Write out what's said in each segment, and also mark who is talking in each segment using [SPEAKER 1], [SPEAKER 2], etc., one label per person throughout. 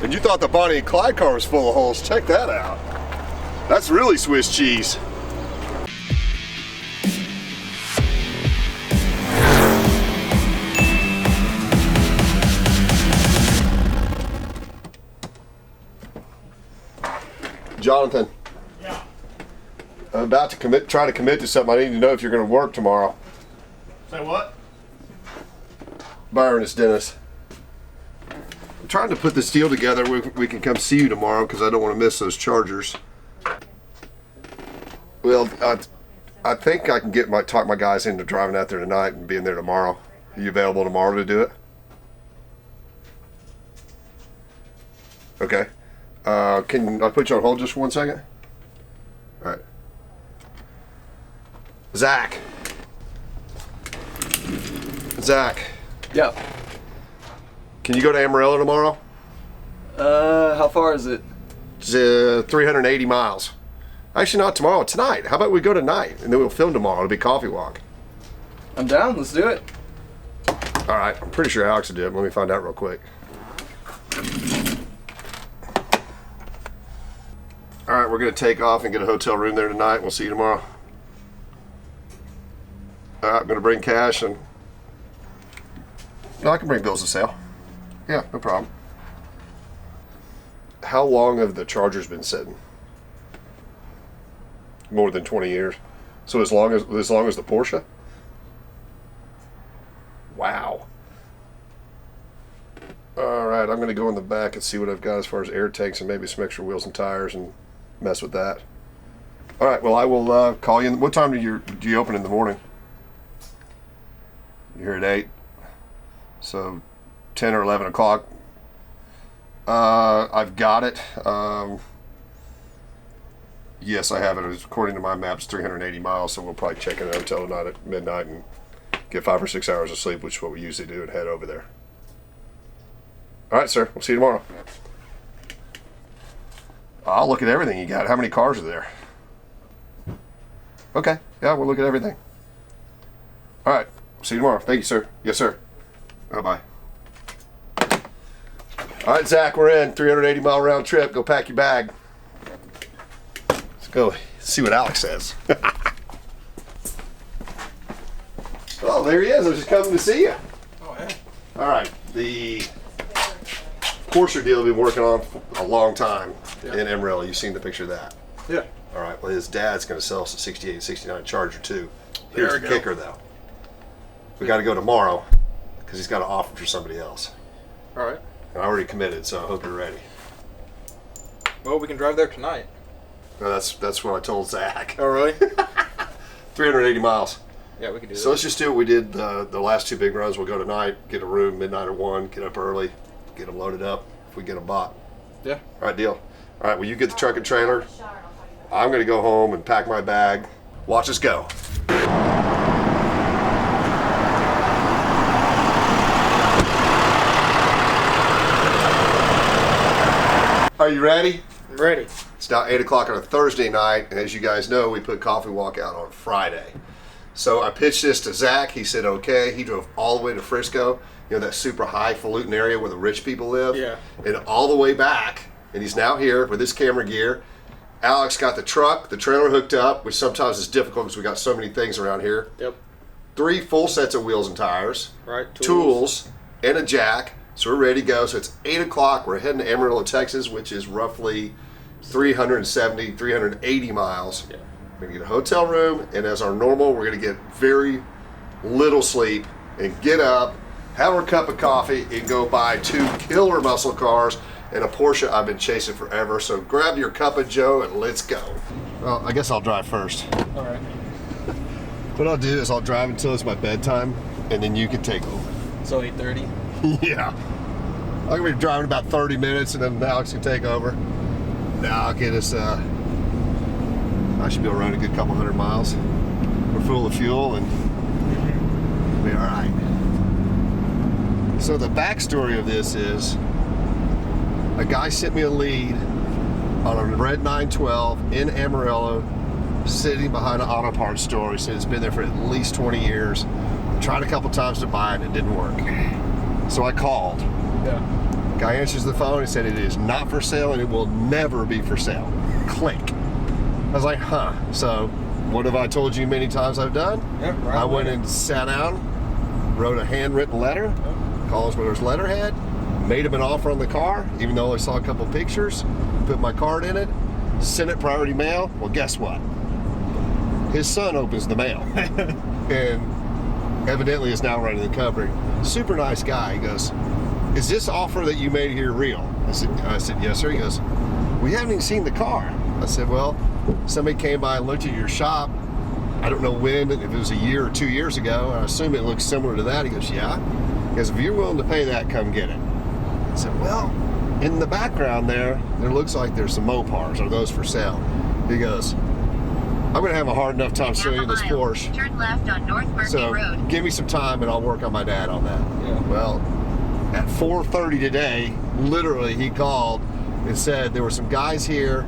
[SPEAKER 1] And you thought the Bonnie and Clyde car was full of holes. Check that out. That's really Swiss cheese. Jonathan.
[SPEAKER 2] Yeah.
[SPEAKER 1] I'm about to try to commit to something. I need to know if you're going to work tomorrow.
[SPEAKER 2] Say what?
[SPEAKER 1] Byron, it's Dennis. I'm trying to put this deal together. We can come see you tomorrow because I don't want to miss those Chargers. Well, I think I can talk my guys into driving out there tonight and being there tomorrow. Are you available tomorrow to do it? Okay. Can I put you on hold just for 1 second? All right. Zach.
[SPEAKER 3] Yeah.
[SPEAKER 1] Can you go to Amarillo tomorrow?
[SPEAKER 3] How far is it?
[SPEAKER 1] It's 380 miles. Actually, not tomorrow, tonight. How about we go tonight and then we'll film tomorrow. It'll be coffee walk.
[SPEAKER 3] I'm down. Let's do it.
[SPEAKER 1] All right. I'm pretty sure Alex will do it. Let me find out real quick. All right, we're going to take off and get a hotel room there tonight. We'll see you tomorrow. All right, I'm going to bring cash and... No, I can bring bills of sale. Yeah, no problem. How long have the Chargers been sitting? More than 20 years. So as long as the Porsche? Wow. All right, I'm going to go in the back and see what I've got as far as air tanks and maybe some extra wheels and tires and mess with that. All right, well, I will call you. What time do you open in the morning? You're here at 8. So 10 or 11 o'clock. I've got it. Yes, I have it. According to my maps, 380 miles, so we'll probably check in a hotel tonight at midnight and get 5 or 6 hours of sleep, which is what we usually do, and head over there. All right, sir. We'll see you tomorrow. I'll look at everything you got. How many cars are there? Okay. Yeah, we'll look at everything. All right. See you tomorrow. Thank you, sir. Yes, sir. Bye-bye. All right, Zach, we're in. 380-mile round trip. Go pack your bag. Let's go see what Alex says. Oh, there he is. I was just coming to see you.
[SPEAKER 2] Oh, hey.
[SPEAKER 1] All right. The Porsche deal we've been working on for a long time in Amarillo. You've seen the picture of that.
[SPEAKER 2] Yeah.
[SPEAKER 1] All right. Well, his dad's going to sell us a 68 and 69 Charger, too. Here's the kicker, though. We got to go tomorrow because he's got an offer for somebody else.
[SPEAKER 2] All right.
[SPEAKER 1] And I already committed, so I hope you're ready.
[SPEAKER 2] Well, we can drive there tonight.
[SPEAKER 1] No, that's what I told Zach.
[SPEAKER 2] Oh, really?
[SPEAKER 1] 380 miles.
[SPEAKER 2] Yeah, we can do that.
[SPEAKER 1] So let's just do what we did the last 2 big runs. We'll go tonight, get a room midnight or 1, get up early, get them loaded up if we get them bought.
[SPEAKER 2] Yeah.
[SPEAKER 1] All right, deal. All right, well, you get the truck and trailer. I'm going to go home and pack my bag. Watch us go. Are you ready?
[SPEAKER 2] I'm ready.
[SPEAKER 1] It's now 8 o'clock on a Thursday night, and as you guys know, we put Coffee Walk out on Friday. So I pitched this to Zach. He said okay. He drove all the way to Frisco, that super highfalutin area where the rich people live.
[SPEAKER 2] Yeah.
[SPEAKER 1] And all the way back, and he's now here with his camera gear. Alex got the truck, the trailer hooked up, which sometimes is difficult because we got so many things around here.
[SPEAKER 2] Yep.
[SPEAKER 1] 3 full sets of wheels and tires.
[SPEAKER 2] Right.
[SPEAKER 1] Tools and a jack. So we're ready to go. So it's 8 o'clock. We're heading to Amarillo, Texas, which is roughly 370, 380 miles.
[SPEAKER 2] Yeah.
[SPEAKER 1] We're going to get a hotel room, and as our normal, we're going to get very little sleep and get up, have our cup of coffee, and go buy 2 killer muscle cars and a Porsche I've been chasing forever. So grab your cup of joe and let's go. Well, I guess I'll drive first.
[SPEAKER 2] All right.
[SPEAKER 1] What I'll do is I'll drive until it's my bedtime, and then you can take over.
[SPEAKER 2] So 8:30.
[SPEAKER 1] Yeah. I'm going to be driving about 30 minutes, and then Alex can take over. Now I'll get us, I should be able to run a good couple 100 miles. We're full of fuel, and we'll be all right. So the backstory of this is a guy sent me a lead on a red 912 in Amarillo, sitting behind an auto parts store. He said it's been there for at least 20 years. Tried a couple times to buy it, and it didn't work. So I called.
[SPEAKER 2] Yeah.
[SPEAKER 1] Guy answers the phone and said it is not for sale and it will never be for sale. Click. I was like, huh. So what have I told you many times I've done?
[SPEAKER 2] Yep, right
[SPEAKER 1] I went
[SPEAKER 2] away.
[SPEAKER 1] and sat down, wrote a handwritten letter, Collins Brothers letterhead, made him an offer on the car, even though I saw a couple pictures, put my card in it, sent it priority mail. Well, guess what? His son opens the mail and evidently is now running the company. Super nice guy. He goes, is this offer that you made here real? I said, yes, sir. He goes, we haven't even seen the car. I said, well, somebody came by and looked at your shop. I don't know when, if it was a year or 2 years ago. I assume it looks similar to that. He goes, yeah. He goes, if you're willing to pay that, come get it. I said, well, in the background there looks like there's some Mopars. Are those for sale? He goes, I'm going to have a hard enough time selling this Porsche.
[SPEAKER 4] Turn left on North Murphy
[SPEAKER 1] So
[SPEAKER 4] Road.
[SPEAKER 1] give me some time and I'll work on my dad on that.
[SPEAKER 2] Yeah.
[SPEAKER 1] Well, at 4:30 today, literally he called and said there were some guys here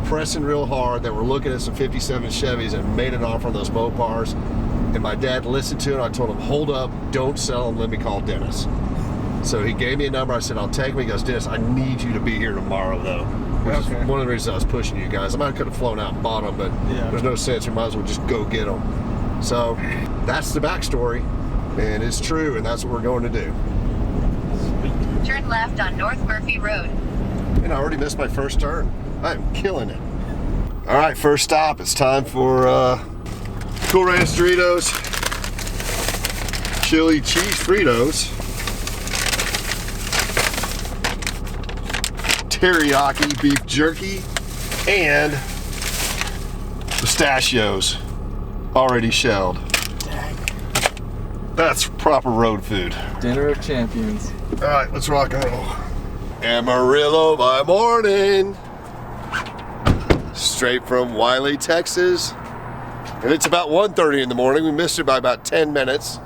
[SPEAKER 1] pressing real hard that were looking at some 57 Chevys and made an offer on those Mopars. And my dad listened to it. I told him, hold up, don't sell them, let me call Dennis. So he gave me a number. I said, I'll take him. He goes, Dennis, I need you to be here tomorrow though. Which is
[SPEAKER 2] Okay.
[SPEAKER 1] one of the reasons I was pushing you guys. I might could have flown out and bought them, but
[SPEAKER 2] Yeah.
[SPEAKER 1] there's no sense. We might as well just go get them. So that's the backstory, and it's true, and that's what we're going to do.
[SPEAKER 4] Turn left on North Murphy Road.
[SPEAKER 1] And I already missed my first turn. I'm killing it. All right, first stop. It's time for Cool Ranch Doritos, chili cheese Fritos, teriyaki beef jerky, and pistachios already shelled. That's proper road food.
[SPEAKER 3] Dinner of champions.
[SPEAKER 1] All right, let's rock and roll. Amarillo by morning. Straight from Wiley, Texas. And it's about 1:30 in the morning. We missed it by about 10 minutes.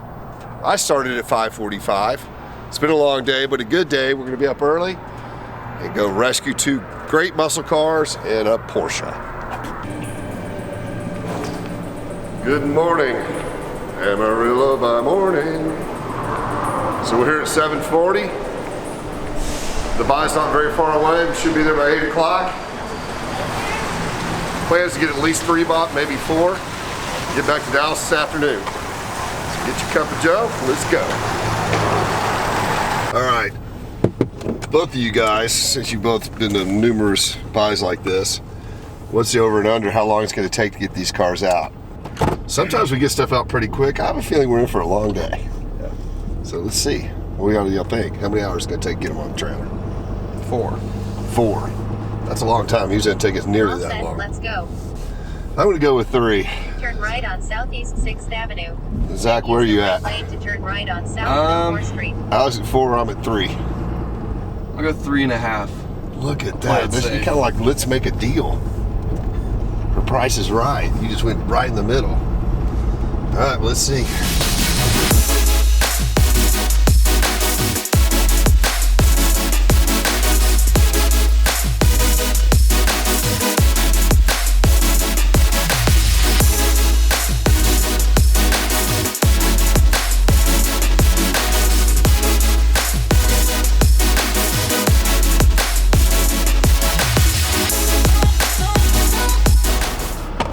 [SPEAKER 1] I started at 5:45. It's been a long day, but a good day. We're gonna be up early and go rescue two great muscle cars and a Porsche. Good morning, Amarillo by morning. So we're here at 7:40. The buy's not very far away. We should be there by 8 o'clock. Plans to get at least 3 bought, maybe 4. Get back to Dallas this afternoon. So get your cup of Joe, let's go. All right, both of you guys, since you've both been to numerous buys like this, what's the over and under, how long it's gonna take to get these cars out? Sometimes we get stuff out pretty quick. I have a feeling we're in for a long day.
[SPEAKER 2] Yeah.
[SPEAKER 1] So let's see. What do y'all think? How many hours is it gonna take to get them on the trailer?
[SPEAKER 2] 4.
[SPEAKER 1] 4. That's a long time. Usually it take us nearly
[SPEAKER 4] All
[SPEAKER 1] that
[SPEAKER 4] set,
[SPEAKER 1] long.
[SPEAKER 4] let's go.
[SPEAKER 1] I'm gonna go with 3.
[SPEAKER 4] Turn right on Southeast 6th Avenue.
[SPEAKER 1] Zach, where are you at?
[SPEAKER 4] Lane to turn right on South 4th Street.
[SPEAKER 1] Alex at 4, I'm at 3.
[SPEAKER 3] I'll go 3.5.
[SPEAKER 1] Look at
[SPEAKER 3] Play
[SPEAKER 1] that.
[SPEAKER 3] it
[SPEAKER 1] This is
[SPEAKER 3] safe.
[SPEAKER 1] kind of like, let's make a deal. The price is right. You just went right in the middle. All right, let's see.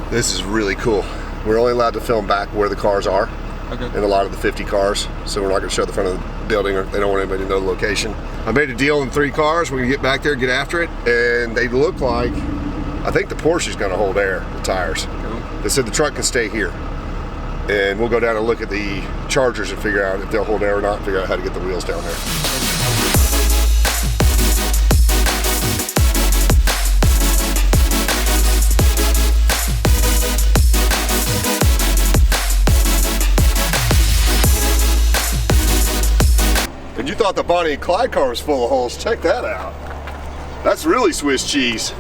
[SPEAKER 1] This is really cool. We're only allowed to film back where the cars are
[SPEAKER 2] Okay.
[SPEAKER 1] in a lot of the 50 cars, so we're not going to show the front of the building, or they don't want anybody to know the location. I made a deal in 3 cars. We're going to get back there, get after it, and they look like, I think the Porsche is going to hold air, the tires. They said the truck can stay here, and we'll go down and look at the Chargers and figure out if they'll hold air or not, figure out how to get the wheels down there. And you thought the Bonnie and Clyde car was full of holes. Check that out. That's really Swiss cheese.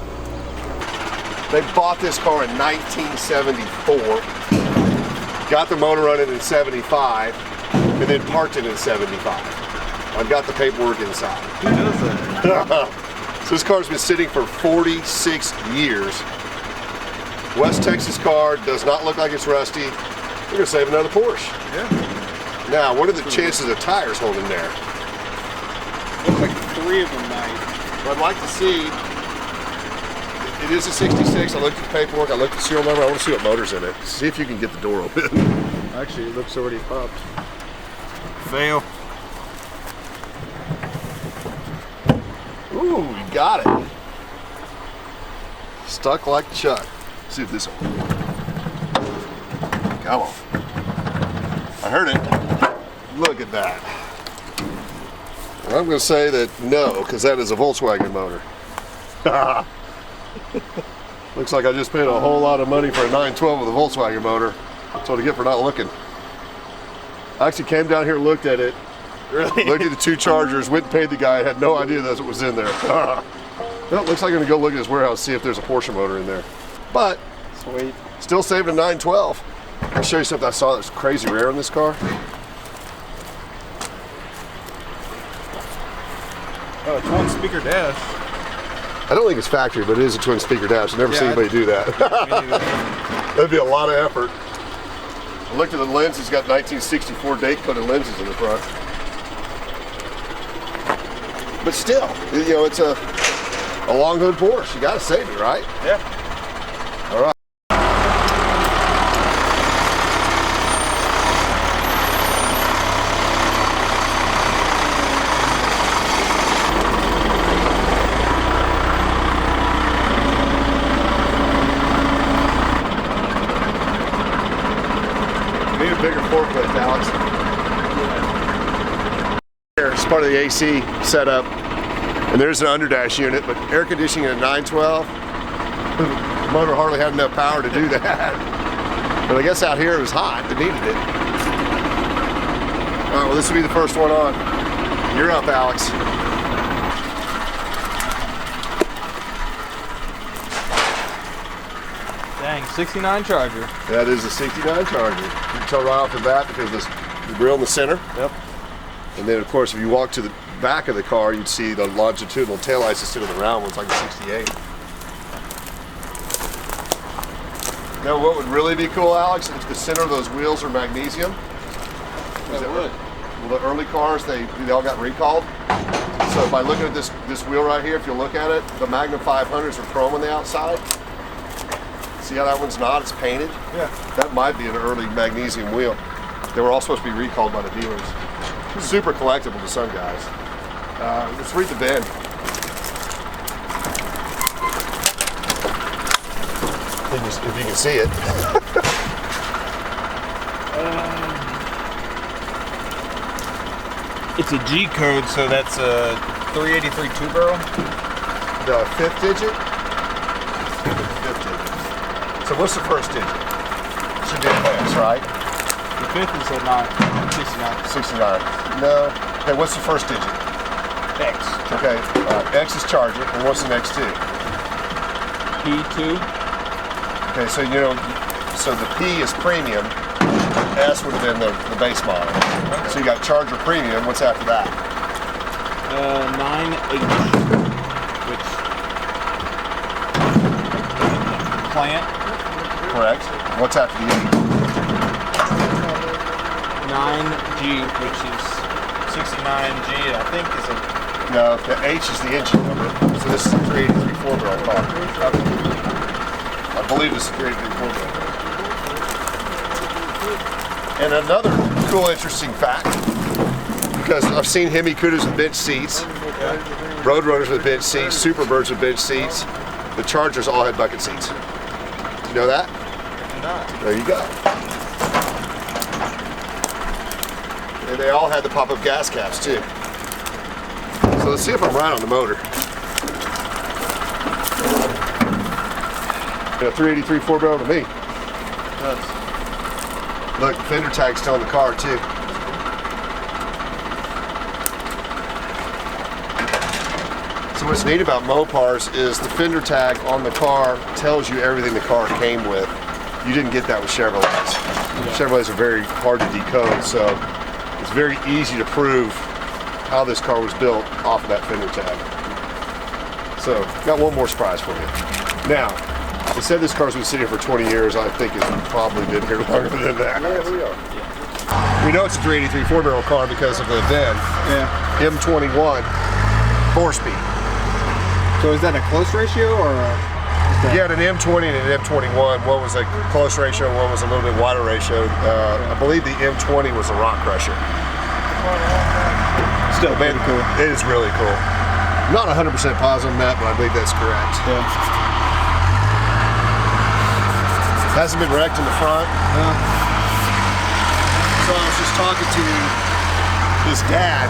[SPEAKER 1] They bought this car in 1974, got the motor running in 75, and then parked it in 75. I've got the paperwork inside.
[SPEAKER 2] Who does that?
[SPEAKER 1] So this car's been sitting for 46 years. West Texas car, does not look like it's rusty. We're gonna save another Porsche.
[SPEAKER 2] Yeah.
[SPEAKER 1] Now, what are the chances of tires holding there?
[SPEAKER 2] Looks like 3 of them nice.
[SPEAKER 1] What I'd like to see, it is a 66. I looked at the paperwork, I looked at the serial number. I want to see what motor's in it. See if you can get the door open.
[SPEAKER 2] Actually, it looks already popped.
[SPEAKER 3] Fail.
[SPEAKER 1] Ooh, you got it. Stuck like Chuck. See if this will. Come on. I heard it. Look at that. I'm going to say that no, because that is a Volkswagen motor. Looks like I just paid a whole lot of money for a 912 with a Volkswagen motor. That's what I get for not looking. I actually came down here and looked at it.
[SPEAKER 2] Really?
[SPEAKER 1] Looked at the 2 Chargers, went and paid the guy, had no idea that's what was in there. Well, it looks like I'm going to go look at his warehouse, see if there's a Porsche motor in there. But,
[SPEAKER 2] Sweet.
[SPEAKER 1] still saving a 912. I'll show you something I saw that's crazy rare in this car.
[SPEAKER 2] Oh, it's 1-speaker dash.
[SPEAKER 1] I don't think it's factory, but it is a twin speaker dash. I've never seen anybody do that. That'd be a lot of effort. I looked at the lens, it's got 1964 date coded lenses in the front. But still, you know, it's a long hood Porsche. You gotta save it, right?
[SPEAKER 2] Yeah.
[SPEAKER 1] All right. Need a bigger forklift, Alex. It's part of the AC setup, and there's an underdash unit, but air conditioning at a 912, the motor hardly had enough power to do that. But I guess out here it was hot, it needed it. All right, well, this will be the first one on. You're up, Alex.
[SPEAKER 2] Dang, 69 Charger.
[SPEAKER 1] That is a 69 Charger. You can tell right off the bat because the grill in the center.
[SPEAKER 2] Yep.
[SPEAKER 1] And then, of course, if you walk to the back of the car, you'd see the longitudinal taillights instead of the round ones, like the 68. Now, what would really be cool, Alex, if the center of those wheels are magnesium?
[SPEAKER 2] That would.
[SPEAKER 1] Well, the early cars, they all got recalled. So by looking at this wheel right here, if you look at it, the Magnum 500s are chrome on the outside. See how that one's not? It's painted.
[SPEAKER 2] Yeah.
[SPEAKER 1] That might be an early magnesium wheel. They were all supposed to be recalled by the dealers. Super collectible to some guys. Let's read the VIN. If you can see it.
[SPEAKER 2] It's a G code, so that's a 383 two-barrel.
[SPEAKER 1] The 5th digit? 5th digit. So what's the first digit? Should be an X, right?
[SPEAKER 2] The 5th is a 69.
[SPEAKER 1] 69. No. Okay, what's the first digit?
[SPEAKER 2] X.
[SPEAKER 1] Okay, X is Charger, and what's the next 2?
[SPEAKER 2] P2.
[SPEAKER 1] Okay, so you know, so the P is premium, S would have been the base model.
[SPEAKER 2] Okay.
[SPEAKER 1] So you got Charger Premium, what's after that?
[SPEAKER 2] 9H. Which plant.
[SPEAKER 1] Correct. What's after the
[SPEAKER 2] 9G, which is 69G, I think is a...
[SPEAKER 1] 8? No, the H is the engine number. So this is a 383 4-barrel car. I believe this is a 383 4-barrel. And another cool, interesting fact, because I've seen Hemi Cudas with bench seats, Roadrunners with bench seats, Superbirds with bench seats. The Chargers all had bucket seats. You know that? There you go. And they all had the pop-up gas caps too. So let's see if I'm right on the motor. Yeah, 383 4-barrel to me.
[SPEAKER 2] Yes.
[SPEAKER 1] Look, fender tag's still in the car too. So what's neat about Mopars is the fender tag on the car tells you everything the car came with. You didn't get that with Chevrolets. Chevrolets are very hard to decode, so it's very easy to prove how this car was built off of that fender tag. So, got one more surprise for you. Now, they said this car's been sitting here for 20 years. I think it's probably been here longer than that. Yeah, we are. We know it's a 383 4-barrel car because of the VIN.
[SPEAKER 2] Yeah.
[SPEAKER 1] M21. 4-speed.
[SPEAKER 3] So is that a close ratio or
[SPEAKER 1] You had an M20 and an M21. One was a close ratio, one was a little bit wider ratio. I believe the M20 was a rock crusher.
[SPEAKER 3] still
[SPEAKER 1] Man,
[SPEAKER 3] pretty cool?
[SPEAKER 1] it is really cool. Not 100% positive on that, but I believe that's correct.
[SPEAKER 3] Yeah.
[SPEAKER 1] Hasn't been wrecked in the front. So I was just talking to his dad,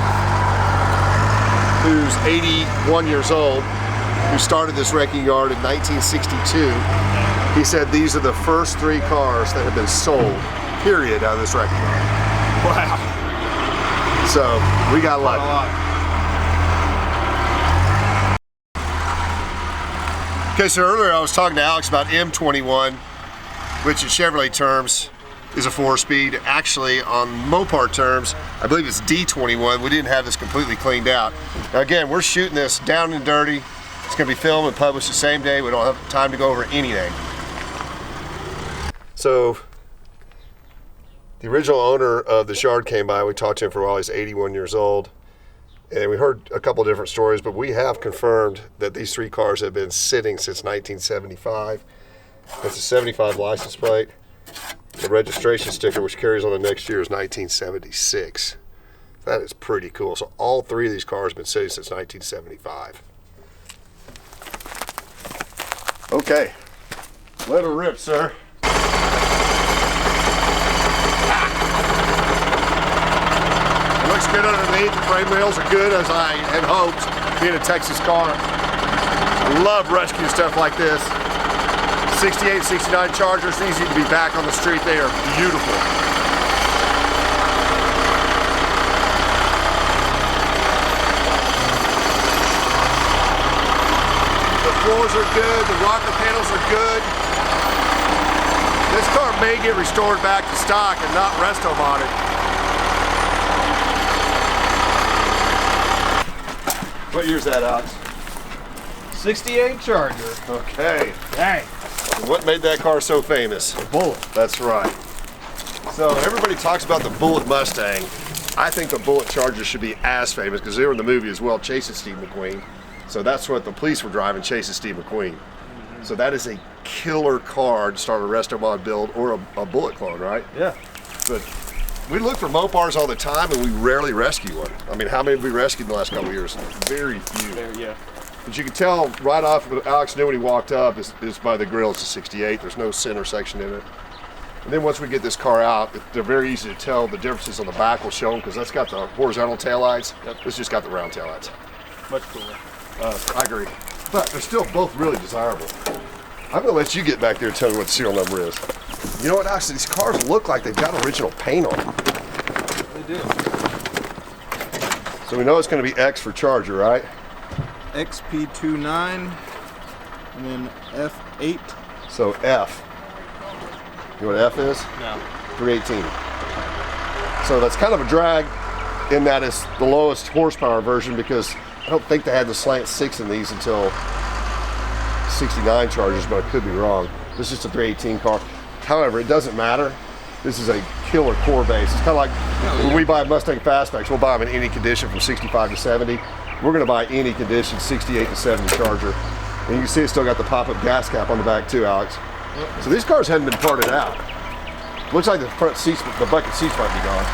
[SPEAKER 1] who's 81 years old, who started this wrecking yard in 1962. He said these are the first 3 cars that have been sold, period, out of this wrecking yard.
[SPEAKER 3] Wow.
[SPEAKER 1] So we got lucky. Okay, so earlier I was talking to Alex about M21, which in Chevrolet terms is a 4-speed. Actually, on Mopar terms, I believe it's D21. We didn't have this completely cleaned out. Now again, we're shooting this down and dirty. It's gonna be filmed and published the same day. We don't have time to go over anything. So, the original owner of this yard came by. We talked to him for a while. He's 81 years old. And we heard a couple different stories, but we have confirmed that these 3 cars have been sitting since 1975. That's a 75 license plate. The registration sticker, which carries on the next year, is 1976. That is pretty cool. So all 3 of these cars have been sitting since 1975. Okay, let her rip, sir. It looks good underneath. The frame rails are good, as I had hoped, being a Texas car. I love rescue stuff like this. 68, 69 Chargers, easy to be back on the street. They are beautiful. The floors are good, the rocker panels are good. This car may get restored back to stock and not resto modded. What year's that, Alex?
[SPEAKER 2] 68 Charger.
[SPEAKER 1] Okay.
[SPEAKER 2] Dang.
[SPEAKER 1] What made that car so famous?
[SPEAKER 2] The Bullet.
[SPEAKER 1] That's right. So everybody talks about the Bullet Mustang. I think the Bullet Charger should be as famous because they were in the movie as well, chasing Steve McQueen. So that's what the police were driving, chasing Steve McQueen. So that is a killer car to start a resto mod build or a Bullet clone, right?
[SPEAKER 2] Yeah.
[SPEAKER 1] But we look for Mopars all the time and we rarely rescue one. I mean, how many have we rescued in the last couple of years? Very few.
[SPEAKER 2] Yeah.
[SPEAKER 1] But you can tell right off what Alex knew when he walked up is by the grill. It's a 68. There's no center section in it. And then once we get this car out, they're very easy to tell. The differences on the back will show them because that's got the horizontal taillights.
[SPEAKER 2] Yep.
[SPEAKER 1] It's just got the round taillights.
[SPEAKER 2] Much cooler.
[SPEAKER 1] I agree. But they're still both really desirable. I'm going to let you get back there and tell me what the serial number is. You know what, Alex? These cars look like they've got original paint on them.
[SPEAKER 2] They do.
[SPEAKER 1] So we know it's going to be X for Charger, right?
[SPEAKER 3] XP29 and then F8.
[SPEAKER 1] So F. You know what F is?
[SPEAKER 2] No.
[SPEAKER 1] 318. So that's kind of a drag in that it's the lowest horsepower version because I don't think they had the slant 6 in these until 69 Chargers, but I could be wrong. This is just a 318 car. However, it doesn't matter. This is a killer core base. It's kind of like when we buy Mustang Fastbacks, we'll buy them in any condition from 65 to 70. We're going to buy any condition 68 to 70 Charger. And you can see it's still got the pop-up gas cap on the back too, Alex. So these cars hadn't been parted out. Looks like the front seats, the bucket seats might be gone.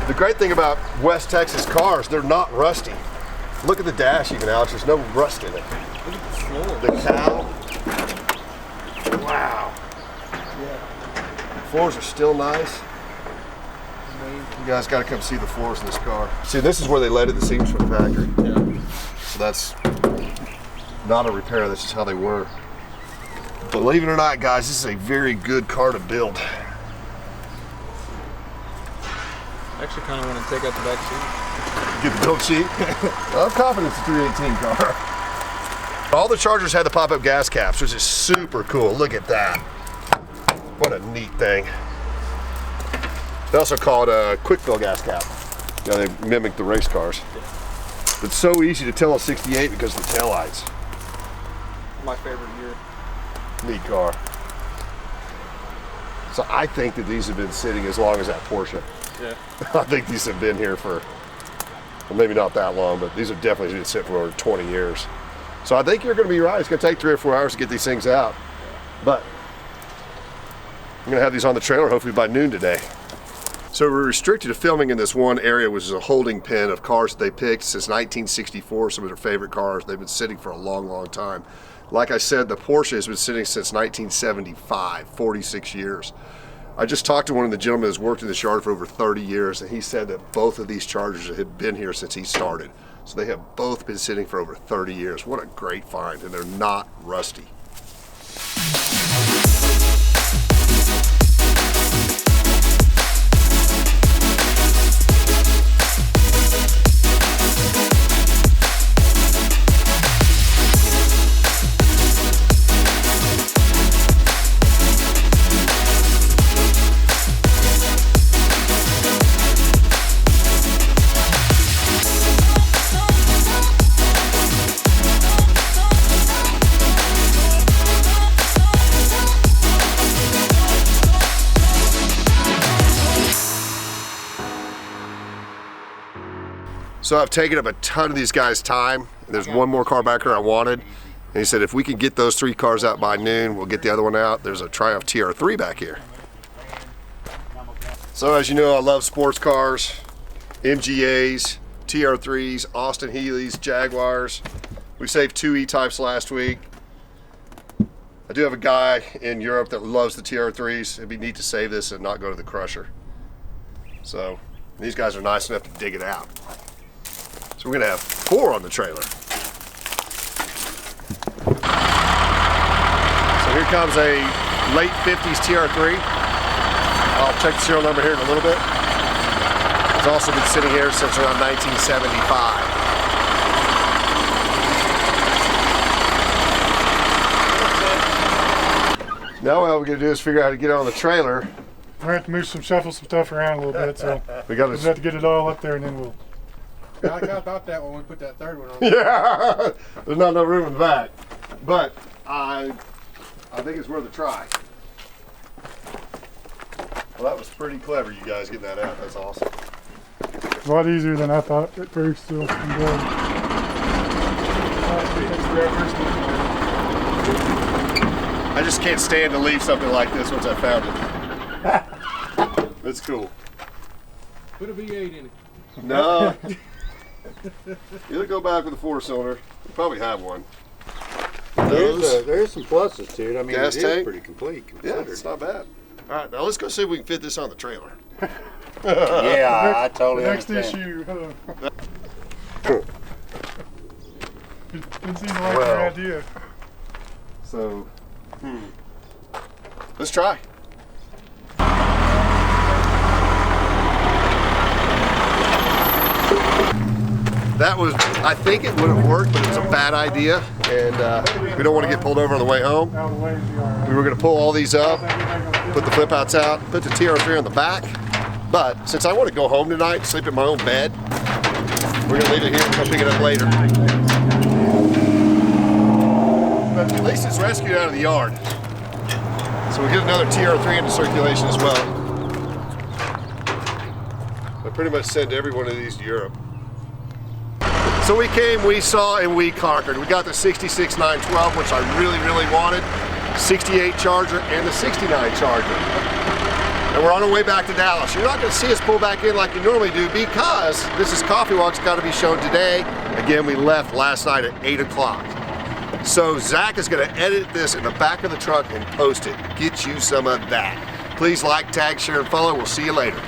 [SPEAKER 1] The great thing about West Texas cars, they're not rusty. Look at the dash even, Alex. There's no rust in it.
[SPEAKER 2] Look at the floor.
[SPEAKER 1] The cowl. Wow.
[SPEAKER 2] Yeah.
[SPEAKER 1] The floors are still nice. You guys got to come see the floors in this car. See, this is where they leaded the seams from the factory.
[SPEAKER 2] Yeah.
[SPEAKER 1] So that's not a repair. That's just how they were. Believe it or not, guys, this is a very good car to build.
[SPEAKER 2] I actually kind of want to take out the back seat.
[SPEAKER 1] Get the build sheet. I'm confident it's a 318 car. All the Chargers had the pop-up gas caps, which is super cool. Look at that. What a neat thing. They also call it a quick fill gas cap. You know, they mimic the race cars. It's so easy to tell a 68 because of the taillights.
[SPEAKER 2] My favorite year.
[SPEAKER 1] Neat car. So I think that these have been sitting as long as that Porsche.
[SPEAKER 2] Yeah.
[SPEAKER 1] I think these have been here for, well, maybe not that long, but these have definitely been sitting for over 20 years. So I think you're going to be right. It's going to take 3 or 4 hours to get these things out. But I'm going to have these on the trailer hopefully by noon today. So we're restricted to filming in this one area, which is a holding pen of cars that they picked since 1964, some of their favorite cars. They've been sitting for a long, long time. Like I said, the Porsche has been sitting since 1975, 46 years. I just talked to one of the gentlemen who's worked in this yard for over 30 years, and he said that both of these Chargers have been here since he started. So they have both been sitting for over 30 years. What a great find, and they're not rusty. So I've taken up a ton of these guys' time. There's one more car back here I wanted. And he said if we can get those 3 cars out by noon, we'll get the other one out. There's a Triumph TR3 back here. So as you know, I love sports cars, MGAs, TR3s, Austin Healey's, Jaguars. We saved 2 E-Types last week. I do have a guy in Europe that loves the TR3s. It'd be neat to save this and not go to the crusher. So these guys are nice enough to dig it out. So we're gonna have 4 on the trailer. So here comes a late 50s TR3. I'll check the serial number here in a little bit. It's also been sitting here since around 1975. Now what we're gonna do is figure out how to get it on the trailer.
[SPEAKER 5] We're gonna have to shuffle some stuff around a little bit, so
[SPEAKER 1] We gotta
[SPEAKER 5] we'll have to get it all up there, and then we'll.
[SPEAKER 3] I kind of thought that when we put that third one on.
[SPEAKER 1] Yeah, there's not enough room in the back, but I think it's worth a try. Well, that was pretty clever, you guys getting that out. That's awesome.
[SPEAKER 5] It's a lot easier than I thought at first, so I'm glad.
[SPEAKER 1] I just can't stand to leave something like this once I found it. That's cool.
[SPEAKER 3] Put a V8 in it.
[SPEAKER 1] No. Either go back with a 4-cylinder. You probably have one.
[SPEAKER 6] There's some pluses to it. I mean,
[SPEAKER 1] Gas
[SPEAKER 6] it
[SPEAKER 1] tank?
[SPEAKER 6] is pretty complete.
[SPEAKER 1] Yeah,
[SPEAKER 6] Considered.
[SPEAKER 1] it's not bad. All right, now let's go see if we can fit this on the trailer.
[SPEAKER 6] Yeah, I totally
[SPEAKER 5] Next
[SPEAKER 6] understand.
[SPEAKER 5] issue. Didn't seem to like
[SPEAKER 1] Well.
[SPEAKER 5] your idea.
[SPEAKER 1] So, let's try. That was, I think it would have worked, but it was a bad idea, and we don't want to get pulled over on the way home.
[SPEAKER 5] Out of the way is the all right.
[SPEAKER 1] We were going to pull all these up, put the flip outs out, put the TR3 on the back, but since I want to go home tonight, sleep in my own bed, we're going to leave it here and come pick it up later. But at least it's rescued out of the yard. So we get another TR3 into circulation as well. I pretty much sent every one of these to Europe. So we came, we saw, and we conquered. We got the 66 912, which I really, really wanted, 68 Charger, and the 69 Charger. And we're on our way back to Dallas. You're not going to see us pull back in like we normally do because this is Coffee Walk's got to be shown today. Again, we left last night at 8 o'clock. So Zach is going to edit this in the back of the truck and post it. Get you some of that. Please like, tag, share, and follow. We'll see you later.